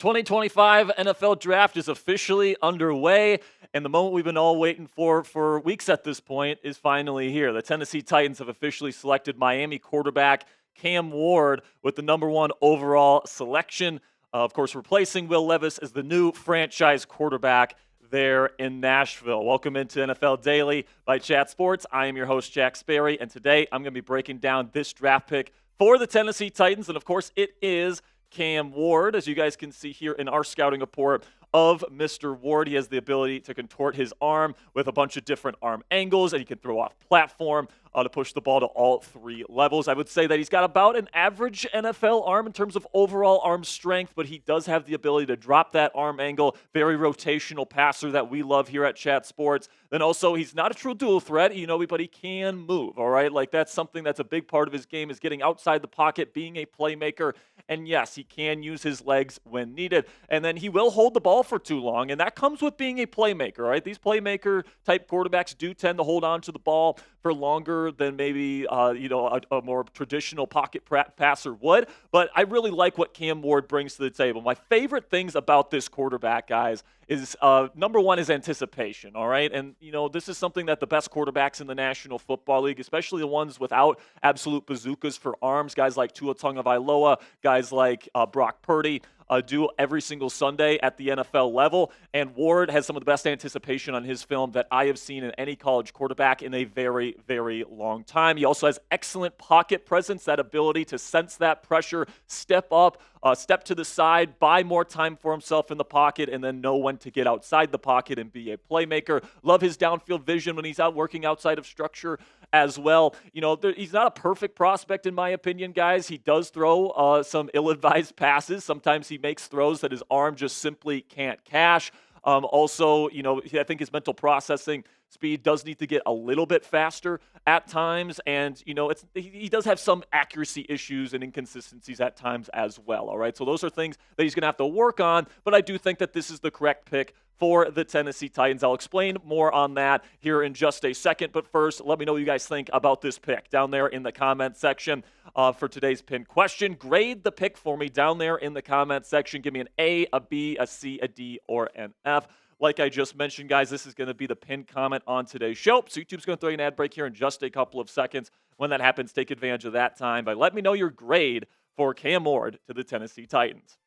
The 2025 NFL Draft is officially underway, and the moment we've been all waiting for weeks at this point is finally here. The Tennessee Titans have officially selected Miami quarterback Cam Ward with the number 1 overall selection, of course, replacing Will Levis as the new franchise quarterback there in Nashville. Welcome into NFL Daily by Chat Sports. I am your host, Jack Sperry, and today I'm going to be breaking down this draft pick for the Tennessee Titans, and of course, it is Cam Ward. As you guys can see here in our scouting report of Mr. Ward, he has the ability to contort his arm with a bunch of different arm angles, and he can throw off platform to push the ball to all 3 levels. I would say that he's got about an average NFL arm in terms of overall arm strength, but he does have the ability to drop that arm angle. Very rotational passer that we love here at Chat Sports. Then also, he's not a true dual threat, but he can move, all right? Like, that's something that's a big part of his game, is getting outside the pocket, being a playmaker. And yes, he can use his legs when needed. And then he will hold the ball for too long, and that comes with being a playmaker, right? These playmaker-type quarterbacks do tend to hold on to the ball for longer than maybe, a more traditional pocket passer would. But I really like what Cam Ward brings to the table. My favorite things about this quarterback, guys, is number 1 is anticipation, all right? And, this is something that the best quarterbacks in the National Football League, especially the ones without absolute bazookas for arms, guys like Tua Tagovailoa, guys like Brock Purdy, do every single Sunday at the NFL level. And Ward has some of the best anticipation on his film that I have seen in any college quarterback in a very, very long time. He also has excellent pocket presence, that ability to sense that pressure, step up, step to the side, buy more time for himself in the pocket, and then know when to get outside the pocket and be a playmaker. Love his downfield vision when he's out working outside of structure as well. He's not a perfect prospect in my opinion, guys. He does throw some ill-advised passes. Sometimes he makes throws that his arm just simply can't cash. Also, I think his mental processing speed does need to get a little bit faster at times, and he does have some accuracy issues and inconsistencies at times as well. All right, so those are things that he's going to have to work on, but I do think that this is the correct pick for the Tennessee Titans. I'll explain more on that here in just a second, but first, let me know what you guys think about this pick down there in the comment section for today's pinned question. Grade the pick for me down there in the comment section. Give me an A, a B, a C, a D, or an F. Like I just mentioned, guys, this is going to be the pinned comment on today's show. So YouTube's going to throw you an ad break here in just a couple of seconds. When that happens, take advantage of that time by letting me know your grade for Cam Ward to the Tennessee Titans.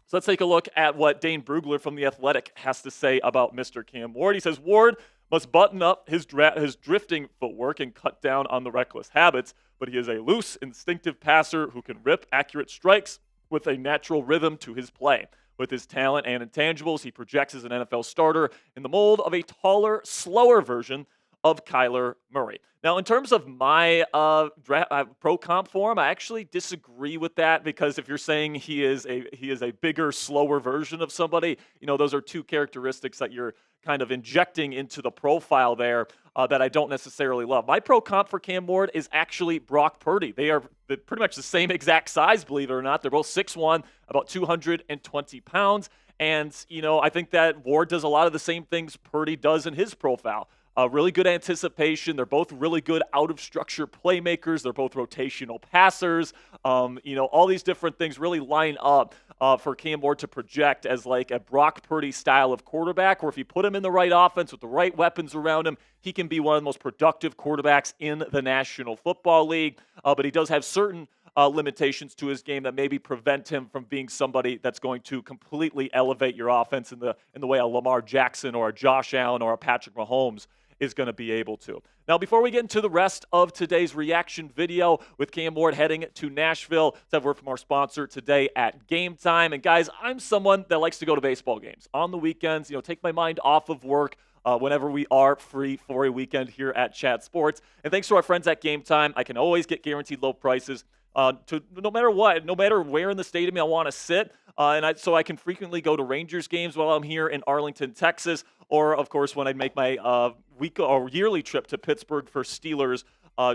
So let's take a look at what Dane Bugler from The Athletic has to say about Mr. Cam Ward. He says, Ward must button up his drifting footwork and cut down on the reckless habits, but he is a loose, instinctive passer who can rip accurate strikes with a natural rhythm to his play. With his talent and intangibles, he projects as an NFL starter in the mold of a taller, slower version of Kyler Murray. Now, in terms of my pro comp for him, I actually disagree with that, because if you're saying he is a bigger, slower version of somebody, those are 2 characteristics that you're kind of injecting into the profile there that I don't necessarily love. My pro comp for Cam Ward is actually Brock Purdy. They are pretty much the same exact size, believe it or not. They're both 6'1", about 220 pounds. And, I think that Ward does a lot of the same things Purdy does in his profile. Really good anticipation. They're both really good out-of-structure playmakers. They're both rotational passers. All these different things really line up for Cam Ward to project as like a Brock Purdy style of quarterback, where if you put him in the right offense with the right weapons around him, he can be one of the most productive quarterbacks in the National Football League. But he does have certain limitations to his game that maybe prevent him from being somebody that's going to completely elevate your offense in the way a Lamar Jackson or a Josh Allen or a Patrick Mahomes is going to be able to. Now, before we get into the rest of today's reaction video with Cam Ward heading to Nashville, let's have a word from our sponsor today at Game Time. And guys, I'm someone that likes to go to baseball games on the weekends, take my mind off of work whenever we are free for a weekend here at Chat Sports. And thanks to our friends at Game Time, I can always get guaranteed low prices to no matter what, no matter where in the stadium I want to sit. So I can frequently go to Rangers games while I'm here in Arlington, Texas, or of course when I make my week or yearly trip to Pittsburgh for Steelers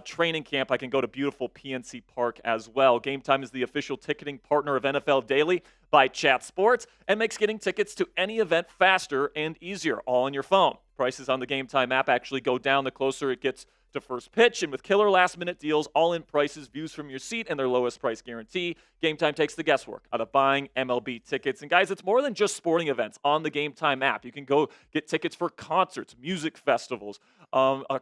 training camp, I can go to beautiful PNC Park as well. Game Time is the official ticketing partner of NFL Daily by Chat Sports and makes getting tickets to any event faster and easier, all on your phone. Prices on the Game Time app actually go down the closer it gets to first pitch. And with killer last-minute deals, all-in prices, views from your seat, and their lowest price guarantee, Game Time takes the guesswork out of buying MLB tickets. And guys, it's more than just sporting events on the Game Time app. You can go get tickets for concerts, music festivals,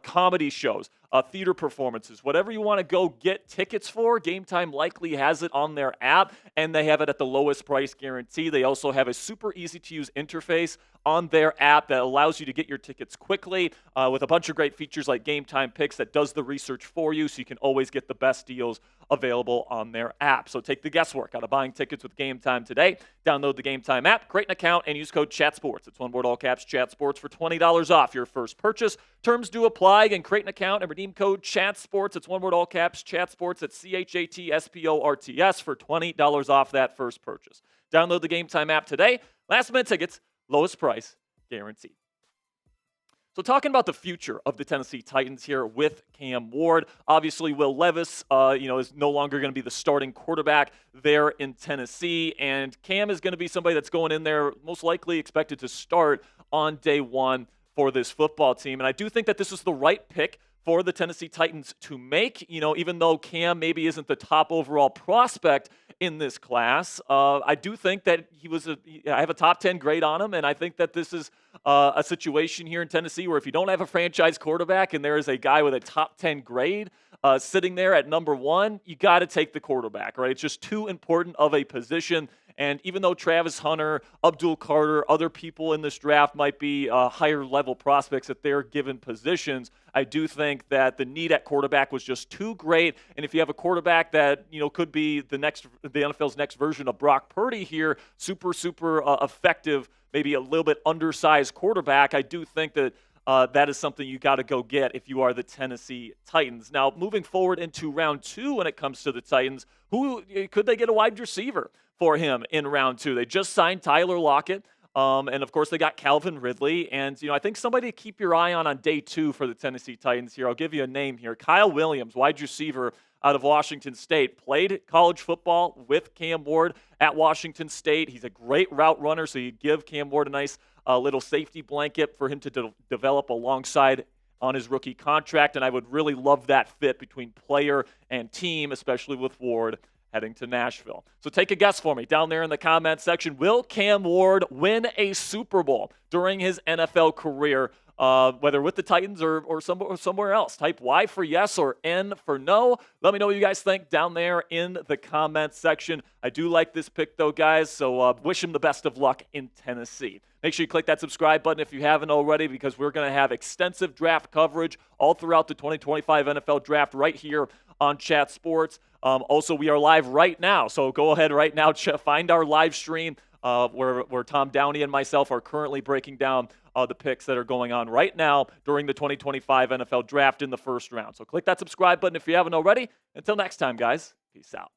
comedy shows, theater performances, whatever you want to go get tickets for. Game Time likely has it on their app, and they have it at the lowest price guarantee. They also have a super easy-to-use interface on their app that allows you to get your tickets quickly with a bunch of great features like Game Time Picks that does the research for you, so you can always get the best deals available on their app. So take the guesswork out of buying tickets with Game Time today. Download the Game Time app, create an account, and use code CHATSPORTS. It's one word, all caps, CHATSPORTS for $20 off your first purchase. Terms do apply. Again, create an account and redeem code CHATSPORTS. It's one word, all caps, CHATSPORTS at CHATSPORTS for $20 off that first purchase. Download the Game Time app today. Last minute tickets, lowest price guaranteed. So talking about the future of the Tennessee Titans here with Cam Ward, obviously Will Levis, is no longer going to be the starting quarterback there in Tennessee, and Cam is going to be somebody that's going in there most likely expected to start on day one for this football team. And I do think that this is the right pick for the Tennessee Titans to make, even though Cam maybe isn't the top overall prospect in this class. I do think that I have a top 10 grade on him, and I think that this is a situation here in Tennessee where if you don't have a franchise quarterback and there is a guy with a top 10 grade sitting there at number one, you got to take the quarterback, right? It's just too important of a position. And even though Travis Hunter, Abdul Carter, other people in this draft might be higher level prospects at their given positions, I do think that the need at quarterback was just too great. And if you have a quarterback that could be the NFL's next version of Brock Purdy here, super effective, maybe a little bit undersized quarterback, I do think that that is something you got to go get if you are the Tennessee Titans. Now, moving forward into round two when it comes to the Titans, who could they get a wide receiver for him in round two? They just signed Tyler Lockett, and of course they got Calvin Ridley. And I think somebody to keep your eye on day two for the Tennessee Titans here. I'll give you a name here: Kyle Williams, wide receiver out of Washington State. Played college football with Cam Ward at Washington State. He's a great route runner, so you give Cam Ward a nice little safety blanket for him to develop alongside on his rookie contract, and I would really love that fit between player and team, especially with Ward heading to Nashville. So take a guess for me down there in the comment section. Will Cam Ward win a Super Bowl during his NFL career, whether with the Titans or somewhere else? Type Y for yes or N for no. Let me know what you guys think down there in the comment section. I do like this pick, though, guys, so wish him the best of luck in Tennessee. Make sure you click that subscribe button if you haven't already, because we're going to have extensive draft coverage all throughout the 2025 NFL Draft right here on Chat Sports. Also, we are live right now, so go ahead right now, find our live stream where Tom Downey and myself are currently breaking down the picks that are going on right now during the 2025 NFL Draft in the first round. So click that subscribe button if you haven't already. Until next time, guys, peace out.